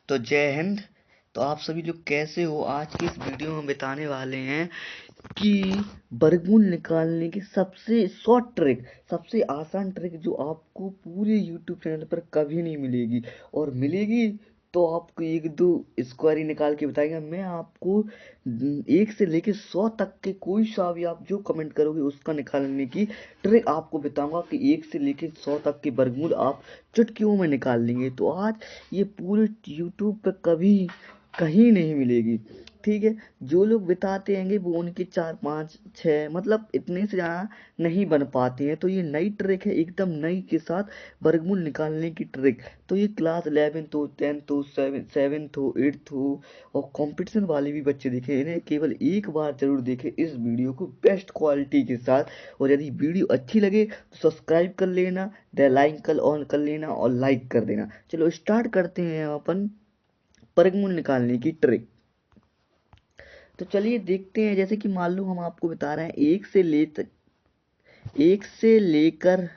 तो जय हिंद। तो आप सभी लोग कैसे हो? आज की इस वीडियो में बताने वाले हैं कि वर्गमूल निकालने की सबसे शॉर्ट ट्रिक, सबसे आसान ट्रिक जो आपको पूरे यूट्यूब चैनल पर कभी नहीं मिलेगी, और मिलेगी तो आपको एक दो स्क्वायर ही निकाल के बताएंगे। मैं आपको 1 से लेकर 100 तक के कोई सा भी आप जो कमेंट करोगे उसका निकालने की ट्रिक आपको बताऊंगा कि 1 से लेकर 100 तक के वर्गमूल आप चुटकियों में निकाल लेंगे। तो आज ये पूरे यूट्यूब पे कभी कहीं नहीं मिलेगी, ठीक है। जो लोग बताते हैंगे वो उनके 4 5 6 मतलब इतने से ज़्यादा नहीं बन पाते हैं। तो ये नई ट्रिक है, एकदम नई के साथ वर्गमूल निकालने की ट्रिक। तो ये क्लास 11th हो, 10th हो, 7th हो, 8th हो, और कंपटीशन वाले भी बच्चे देखें, इन्हें केवल एक बार जरूर देखें इस वीडियो को बेस्ट क्वालिटी के साथ। और यदि वीडियो अच्छी लगे तो सब्सक्राइब कर लेना, बेल आइकन ऑन कर लेना और लाइक कर देना। चलो स्टार्ट करते हैं अपन वर्गमूल निकालने की ट्रिक। तो चलिए देखते हैं। जैसे कि मान लो हम आपको बता रहे हैं 1 से लेकर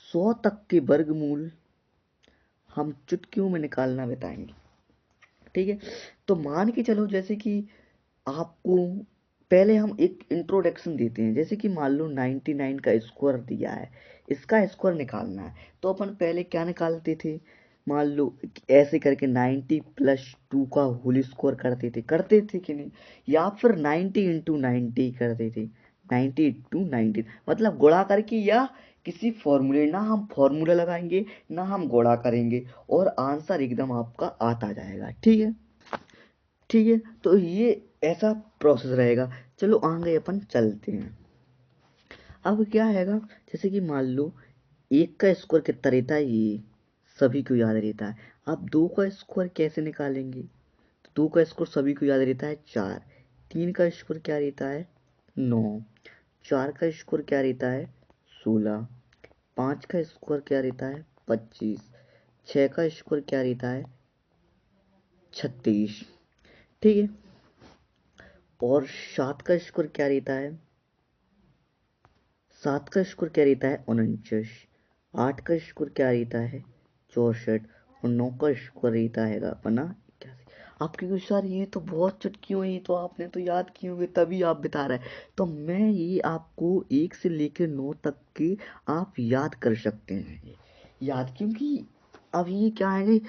100 तक के वर्गमूल हम चुटकियों में निकालना बताएंगे, ठीक है। तो मान के चलो, जैसे कि आपको पहले हम एक इंट्रोडक्शन देते हैं। जैसे कि मान लो 99 का स्क्वायर दिया है, इसका स्क्वायर निकालना है। तो अपन पहले क्या निकालते थे? मान लो ऐसे करके 90 + 2 का होल स्क्वायर करते थे कि नहीं? या फिर 90 × 90 करते थे, 90 × 90 मतलब गुणा करके, या किसी फॉर्मूले, ना हम फॉर्मूला लगाएंगे ना हम गुणा करेंगे, और आंसर एकदम आपका आता जाएगा, ठीक है। ठीक है, तो ये ऐसा प्रोसेस रहेगा। चलो आगे अपन चलते हैं। अब क्या हैगा, जैसे कि मान लो 1 का स्क्वायर कितना रहता है, ये सभी को याद रहता है। अब 2 का स्क्वायर कैसे निकालेंगे? तो 2 का स्क्वायर सभी को याद रहता है 4। 3 का स्क्वायर क्या रहता है? 9। 4 का स्क्वायर क्या रहता है? 16। 5 का स्क्वायर क्या रहता है? 25। 6 का स्क्वायर क्या रहता है? 36, ठीक है। और 7 का स्क्वायर क्या रहता है? 7 का स्क्वायर क्या रहता है? 49। 8 का स्क्वायर क्या रहता है? 64। और 9 का स्क्वायर रहता है अपना 81। आपके कुछ सर ये तो बहुत चुटकी हुई, तो आपने तो याद किए होंगे तभी आप बता रहे हैं। तो मैं ये आपको 1 से लेकर 9 तक के आप याद कर सकते हैं, याद, क्योंकि अब ये क्या है,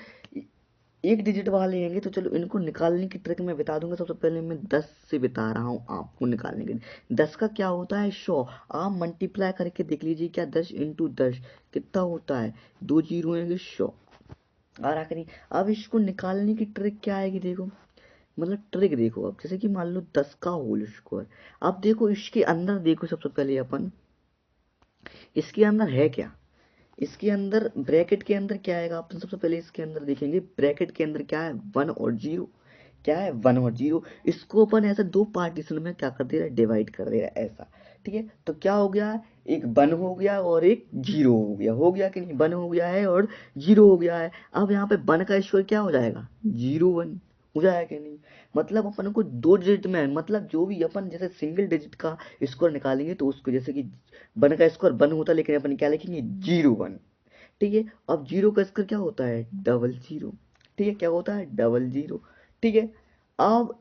एक डिजिट वाले हैंगे। तो चलो इनको निकालने की ट्रिक मैं बता दूंगा। सबसे पहले मैं 10 से बता रहा हूँ आपको निकालने के लिए। 10 का क्या होता है? 100। आप मल्टीप्लाई करके देख लीजिए, क्या 10 × 10 कितना होता है? 2 जीरो होंगे, 100 आ रहा कि नहीं? अब इसको निकालने की ट्रिक क्या आएगी, देखो, मतलब ट्रिक देखो। अब जैसे कि मान लो 10 का होल स्क्वायर। अब देखो इसके अंदर, देखो सबसे पहले अपन इसके अंदर है क्या, इसके अंदर ब्रैकेट के अंदर क्या आएगा। अपन सबसे पहले इसके अंदर देखेंगे ब्रैकेट के अंदर क्या है, 1 और 0। क्या है? 1 और 0। इसको अपन ऐसे दो पार्टीशन में क्या कर दे रहा है, डिवाइड कर दे रहा है ऐसा, ठीक है। तो क्या हो गया, एक 1 हो गया और एक 0 हो गया कि नहीं? 1 हो गया है और 0 हो गया है। अब यहाँ पे 1 का स्क्वायर क्या हो जाएगा? 01 हो जाएगा कि नहीं? मतलब अपन को दो डिजिट में, मतलब जो भी अपन जैसे सिंगल डिजिट का स्क्वायर निकालेंगे तो उसको, जैसे कि 1 का स्क्वायर 1 होता है, लेकिन अपन क्या लिखेंगे? 01, ठीक है। अब 0 का स्क्वायर क्या होता है? 00, ठीक है। क्या होता है? 00, ठीक है। अब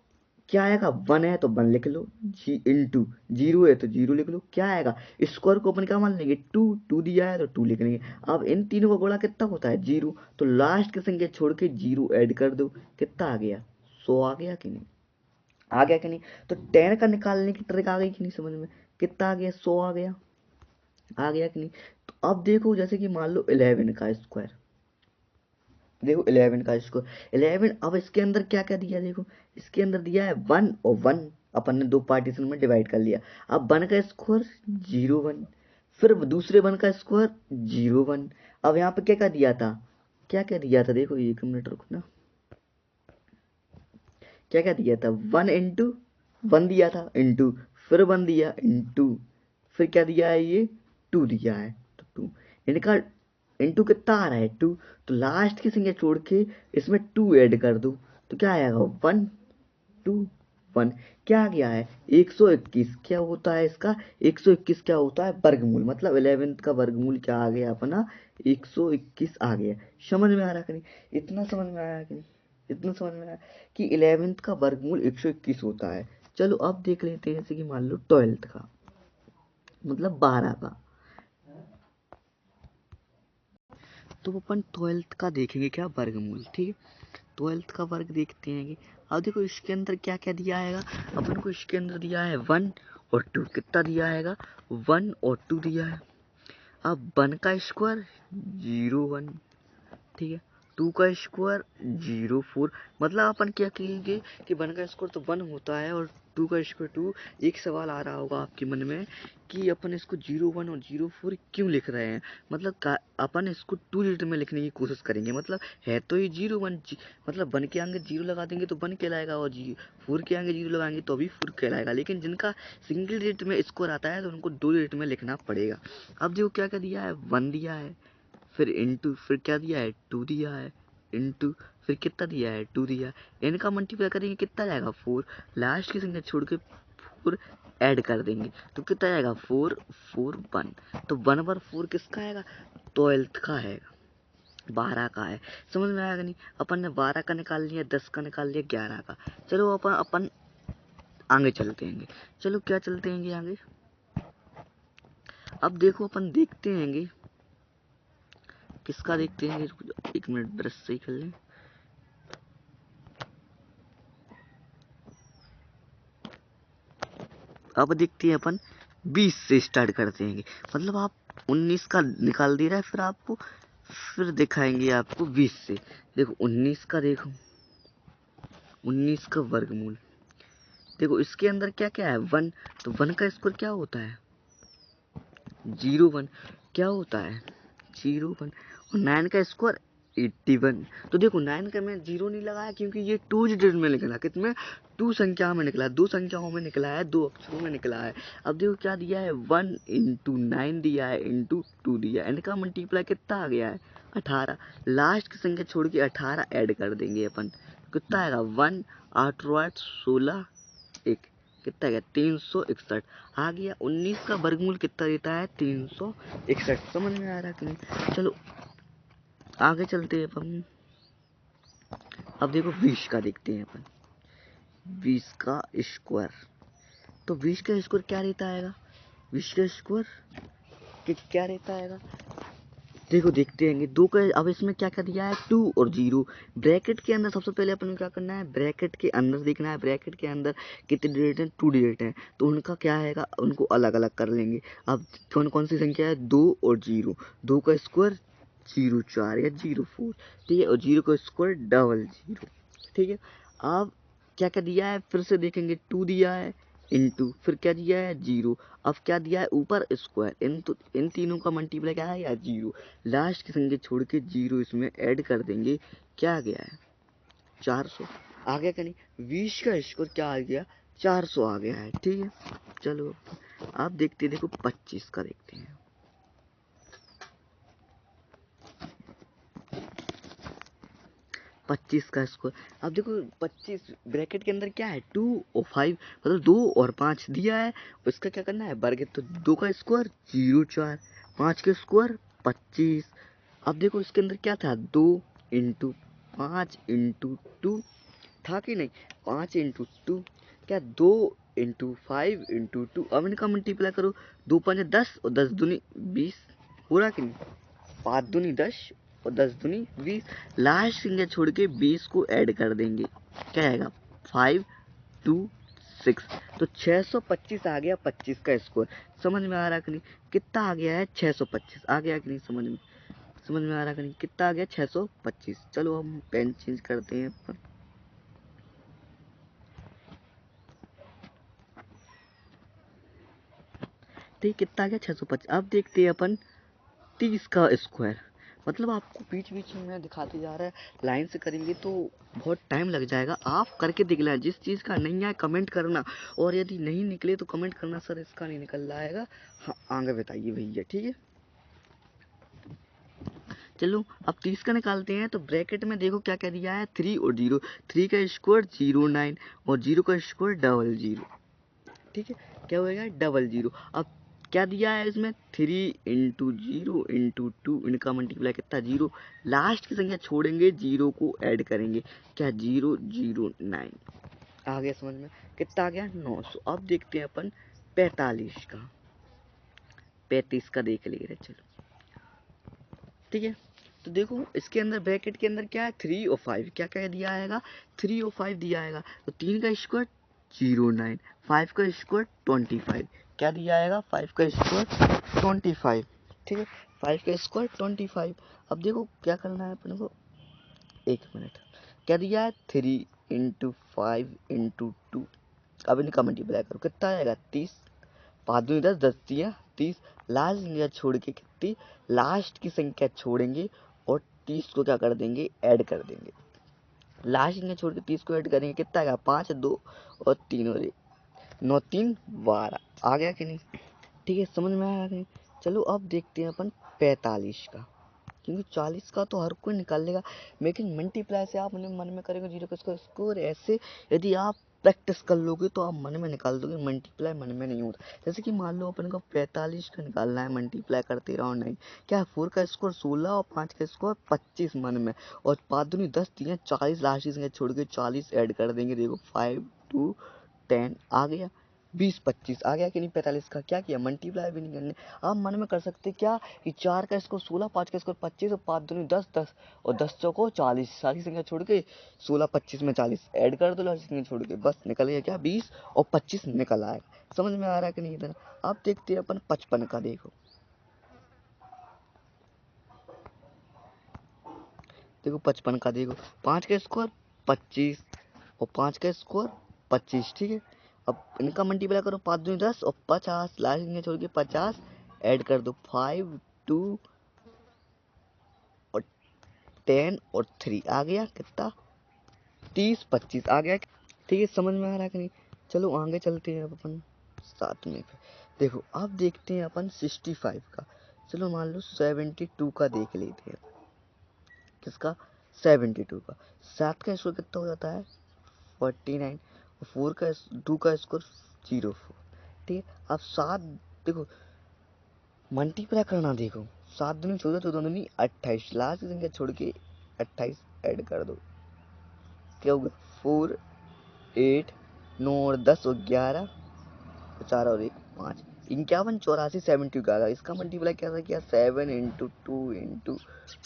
क्या आएगा? 1 है तो 1 लिख लो, जी इंटू 0 है तो 0 लिख लो। क्या आएगा? स्क्वायर को अपन क्या मान लेंगे? 2। 2 दिया है तो 2 लिख लेंगे। अब इन तीनों का गुणा कितना होता है? 0। तो लास्ट की संख्या छोड़ के 0 ऐड कर दो, कितना आ गया? 100 आ गया कि नहीं? आ गया कि नहीं? तो 10 का निकालने की ट्रिक आ गई कि नहीं समझ में? कितना आ गया? 100 आ गया। आ गया कि नहीं? तो अब देखो, जैसे कि मान लो 11 का स्क्वायर, देखो 11 का स्क्वायर 11। अब इसके अंदर क्या क्या दिया, देखो इसके अंदर दिया है 1 और 1, अपन ने दो पार्टीशन में डिवाइड कर लिया। अब 1 का स्क्वायर 01, फिर दूसरे 1 का स्क्वायर 01। अब यहाँ पे क्या क्या दिया था, क्या क्या दिया था, देखो 1 मिनट रुको ना। क्या क्या दिया था? 1 इंटू 1 दिया था, इंटू फिर 1 दिया, इंटू फिर क्या दिया है, ये 2 दिया है, तो 2 इनका इंटू कितना आ रहा है? 2। तो लास्ट की संख्या छोड़ के इसमें 2 ऐड कर दो, तो क्या आएगा? 1 2 1 क्या आ गया है 121। क्या होता है इसका 121 क्या होता है वर्गमूल, मतलब 11th का वर्गमूल क्या आ गया अपना 121 आ गया। समझ में आ रहा कि नहीं, इतना समझ में आया कि नहीं, इतना समझ में आया कि 11th का वर्गमूल 121 होता है। चलो अब देख लेते हैं जैसे कि मान लो 12th का, मतलब 12 का। तो अपन 12th का देखेंगे क्या वर्गमूल, ठीक है। 12th का वर्ग देखते हैं कि अब देखो इसके अंदर क्या क्या दिया है। अपन को इसके अंदर दिया है 1 और 2, कितना दिया है 1 और 2 दिया है। अब 1 का स्क्वायर 0 1, ठीक है। 2 का स्क्वायर 0 4, मतलब अपन क्या कहेंगे कि 1 का स्क्वायर तो 1 होता है और 2 का स्क्वायर 2। एक सवाल आ रहा होगा आपके मन में कि अपन इसको 0 1 और 0 4 क्यों लिख रहे हैं, मतलब अपन इसको 2 डिजिट में लिखने की कोशिश करेंगे, मतलब है तो ये 0 1, मतलब 1 के आगे 0 लगा देंगे तो 1 कहलाएगा और 4 के आगे 0 लगाएंगे तो भी 4 कहलाएगा। लेकिन जिनका सिंगल डिजिट में स्क्वायर आता है तो उनको 2 डिजिट में लिखना पड़ेगा। अब देखो क्या क्या दिया है, 1 दिया है, फिर इंटू, फिर क्या दिया है 2 दिया है, इंटू फिर कितना दिया है 2 दिया है। इनका मल्टीप्लाई करेंगे कितना जाएगा 4, लास्ट की संख्या छोड़ के 4 ऐड कर देंगे तो कितना जाएगा 4 4 1। तो 1 पर 4 किसका आएगा 12th का है, 12 का है। समझ में आएगा नहीं, अपन ने 12 का निकाल लिया, 10 का निकाल लिया, 11 का। चलो अपन अपन आगे चलते हैं। चलो क्या चलते हैं आगे। अब देखो अपन देखते हैं किसका देखते हैं, एक मिनट ब्रश सही कर लें। अब देखते हैं अपन 20 से स्टार्ट करते हैं, मतलब आप 19 का निकाल दे रहा है, फिर आपको फिर दिखाएंगे आपको 20 से। देखो 19 का, देखो 19 का वर्गमूल, देखो इसके अंदर क्या क्या है 1, तो 1 का स्क्वायर क्या होता है 0 1, क्या होता है 0 1, और 9 का स्क्वायर 81। तो देखो 9 का मैं 0 नहीं लगाया क्योंकि ये 2 डिजिट में निकला, कितने 2 संख्याओं में निकला, 2 संख्याओं में निकला है, 2 अक्षरों में निकला है। अब देखो क्या दिया है 1 इंटू 9 दिया है, इंटू 2 दिया है, इनका मल्टीप्लाई कितना आ गया है 18। लास्ट की संख्या छोड़ के 18 ऐड कर देंगे अपन, कितना आएगा 1 8 8 16 1, कितना गया 361 आ गया। 19 का वर्गमूल कितना देता है 361। समझ में आ रहा कि नहीं, चलो आगे चलते हैं अपन। अब देखो 20 का देखते हैं अपन, 20 का स्क्वायर, तो 20 का स्क्वायर क्या रहता है 20 का स्क्वायर क्या रहता है देखो देखते हैं 2 का। अब इसमें क्या क्या दिया है 2 और 0, ब्रैकेट के अंदर सबसे पहले अपन को क्या करना है, ब्रैकेट के अंदर देखना है, ब्रैकेट के अंदर कितने डिजिट हैं 2 डिजिट हैं, तो उनका क्या आएगा उनको अलग अलग कर लेंगे। अब कौन कौन सी संख्या है 2 और 0, 2 का स्क्वायर 0 4 या 0 4, ठीक है, और 0 का स्क्वायर 00, ठीक है। अब क्या क्या दिया है फिर से देखेंगे, 2 दिया है, इंटू फिर क्या दिया है 0, अब क्या दिया है ऊपर स्क्वायर, इन तीनों का मल्टीप्लाई क्या है या 0, लास्ट की संख्या छोड़ के 0 इसमें ऐड कर देंगे, क्या आ गया है 400। आ गया क्या नहीं, 20 का स्क्वायर क्या आ गया 400 आ गया है, ठीक है। चलो आप देखते हैं, देखो 25 का देखते हैं। 25 का स्क्वायर, अब देखो 25 ब्रैकेट के अंदर क्या है 2 और 5, मतलब 2 और 5 दिया है, उसका क्या करना है वर्ग, तो 2 का स्क्वायर 0 4, 5 का स्क्वायर 25। अब देखो इसके अंदर क्या था 2 इंटू 5 इंटू 2 था कि नहीं, 5 इंटू 2 क्या 2 इंटू 5 इंटू 2। अब इनका मल्टीप्लाई करो, 2 5 10 और 10 दूनी 20, हो रहा कि नहीं, 5 दूनी 10 और 10 दूनी 20, लास्ट संख्या छोड़ के 20 को ऐड कर देंगे, क्या आएगा 5 2 6, तो 625 आ गया 25 का स्क्वायर। समझ में आ रहा कि नहीं, कितना आ गया है 625, आ गया कि नहीं समझ में आ रहा कि नहीं, कितना आ गया 625। चलो हम पेन चेंज करते हैं पर। ठीक कितना आ गया 625। अब देखते हैं अपन 30 का स्क्वायर, मतलब आपको बीच बीच में मैं दिखाते जा रहा है, लाइन से करेंगे तो बहुत टाइम लग जाएगा, आप करके देख लेना, जिस चीज़ का नहीं आए कमेंट करना, और यदि नहीं निकले तो कमेंट करना सर इसका नहीं निकल रहा है, हाँ आगे बताइए भैया, ठीक है। चलो अब 30 का निकालते हैं। तो ब्रैकेट में देखो क्या क्या दिया है, 3 और 0, 3 का स्क्वायर 09 और 0 का स्क्वायर 00। ठीक है, क्या होएगा 00। अब क्या दिया है इसमें, 3 इंटू 0 इंटू 2, इनका मल्टीप्लाई कितना 0, लास्ट की संख्या छोड़ेंगे 0 को ऐड करेंगे, क्या 009। आ गया समझ में, कितना आ गया 900। अब देखते हैं अपन 45 का, 35 का देख ले रहे चलो। ठीक है, तो देखो इसके अंदर ब्रैकेट के अंदर क्या है, 3 और 5, क्या क्या दिया आएगा, 3 और 5 दिया आएगा। तो 3 का स्क्वायर 09, 5 का स्क्वायर 25, क्या दिया आएगा 5 का स्क्वायर 25। ठीक है, 5 का स्क्वायर 25। अब देखो क्या करना है अपने को, एक मिनट, क्या दिया है 3 इंटू 5 इंटू 2। अब इनका मल्टीप्लाई करो कितना आएगा 30, 5 दूनी 10, 10 दिया 30, लास्ट संख्या छोड़ के कितनी, लास्ट की संख्या छोड़ेंगे और 30 को क्या कर देंगे, ऐड कर देंगे। लास्ट संख्या छोड़ के 30 को ऐड करेंगे, कितना आएगा 5 2 और 3 और 9 3 12। आ गया कि नहीं, ठीक है समझ में आया नहीं। चलो अब देखते हैं अपन 45 का, क्योंकि 40 का तो हर कोई निकाल लेगा, लेकिन मल्टीप्लाई से आप मन में करेंगे 0 का स्क्वायर। ऐसे यदि आप प्रैक्टिस कर लोगे तो आप मन में निकाल दोगे, मल्टीप्लाई मन में नहीं होता। जैसे कि मान लो अपन को 45 का निकालना है, मल्टीप्लाई करते रहो नहीं, क्या 4 का स्क्वायर 16 और 5 का स्क्वायर 25 मन में, और 5 दूनी 10 दिए 40, लास्ट की संख्या छोड़ के 40 ऐड कर देंगे। देखो 5 2 10 आ गया, 20 25 आ गया कि नहीं। 45 का क्या किया, मल्टीप्लाई भी नहीं करने, आप मन में कर सकते क्या कि 4 का स्क्वायर 16, 5 का स्क्वायर 25 और 5 दूनी 10 10 और 10 चौको 40, सारी संख्या छोड़ के 16 25 में 40 ऐड कर दो, लास्ट संख्या छोड़ के बस निकल गया क्या 20 और 25 निकल आएगा। समझ में आ रहा है कि नहीं इधर। अब देखते हैं अपन 55 का, देखो देखो 55 का देखो, 5 का स्क्वायर 25 और 5 का स्क्वायर 25। ठीक है, अब इनका मल्टीप्लाई करो, 5 दूनी 10 और 50, लास्ट संख्या छोड़ के 50 ऐड कर दो, 5 2 और 10 और 3 आ गया कितना 30 25 आ गया। ठीक है, समझ में आ रहा है कि नहीं। चलो आगे चलते हैं अब अपन 7वें पे। देखो अब देखते हैं अपन 65 का। चलो मान लो 72 का देख लेते हैं, किसका 72 का। 7 का स्क्वायर कितना हो जाता है 49 और 4 का 2 का स्क्वायर 04। ठीक है, अब 7 देखो मल्टीप्लाई करना, देखो 7 दूनी 14, 14 दूनी 28, लास्ट की संख्या छोड़ के 28 ऐड कर दो, क्या होगा 4 8 9 और 10 और 11 और 4 और 1 5, 51 84 72 का। इसका मल्टीप्लाई कैसा किया 7 इंटू 2 इंटू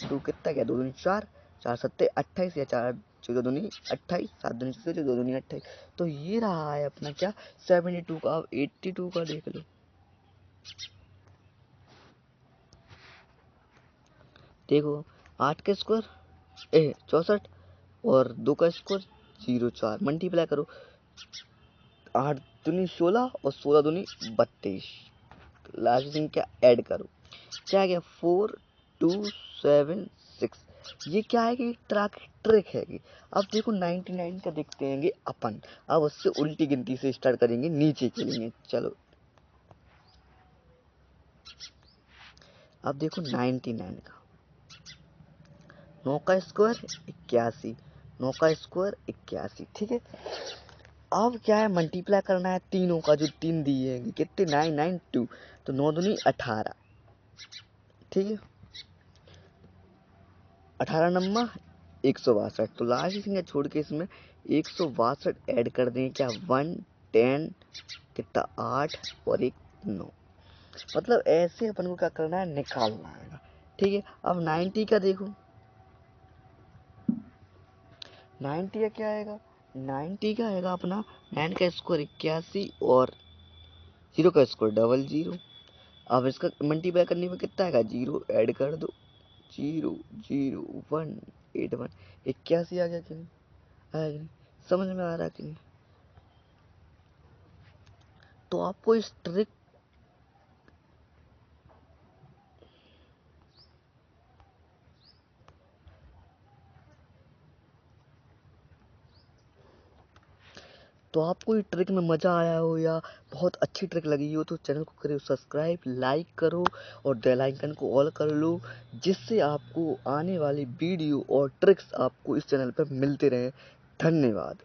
2 कितना क्या 2 दूनी 4, 4 सत्ते 28 या 4 14 दूनी 28, 7 दूनी 14 2 दूनी 28। तो ये रहा है अपना क्या 72 का। अब 82 का देख लो, देखो 8 का स्क्वायर 64 और 2 का स्क्वायर 04, मल्टीप्लाई करो 8 दूनी 16 और 16 दूनी 32, लास्ट संख्या ऐड करो, क्या गया 4 2 7 6। ये क्या है कि ट्रिक है कि अब देखो 99 का देखते हैं अपन। अब उससे उल्टी गिनती से स्टार्ट करेंगे, नीचे के लिए। चलो अब देखो 99 का, 9 का स्क्वायर 81, 9 का स्क्वायर 81। ठीक है, अब क्या है मल्टीप्लाई करना है तीनों का, जो तीन दिए हैं कितने 992, तो 9 दूनी 18। ठीक है, 18 नंबर 162, तो लास्ट संख्या छोड़ के इसमें 162 ऐड कर दें, क्या 1 10 कितना 8 और 1 9। मतलब ऐसे अपन को क्या करना है निकालना है। ठीक है, अब 90 का देखो, 90 का क्या आएगा, 90 का आएगा अपना 9 का स्क्वायर 81 और 0 का स्क्वायर 00। अब इसका मल्टीप्लाई करने में कितना आएगा 0 ऐड कर दो, 0 0 1 8 1, 81 आ गया कि नहीं, आया कि नहीं, समझ में आ रहा है कि नहीं। तो आपको इस ट्रिक तो आपको ये ट्रिक में मज़ा आया हो या बहुत अच्छी ट्रिक लगी हो तो चैनल को करो सब्सक्राइब, लाइक करो और बेल आइकन को ऑल कर लो, जिससे आपको आने वाली वीडियो और ट्रिक्स आपको इस चैनल पर मिलते रहें। धन्यवाद।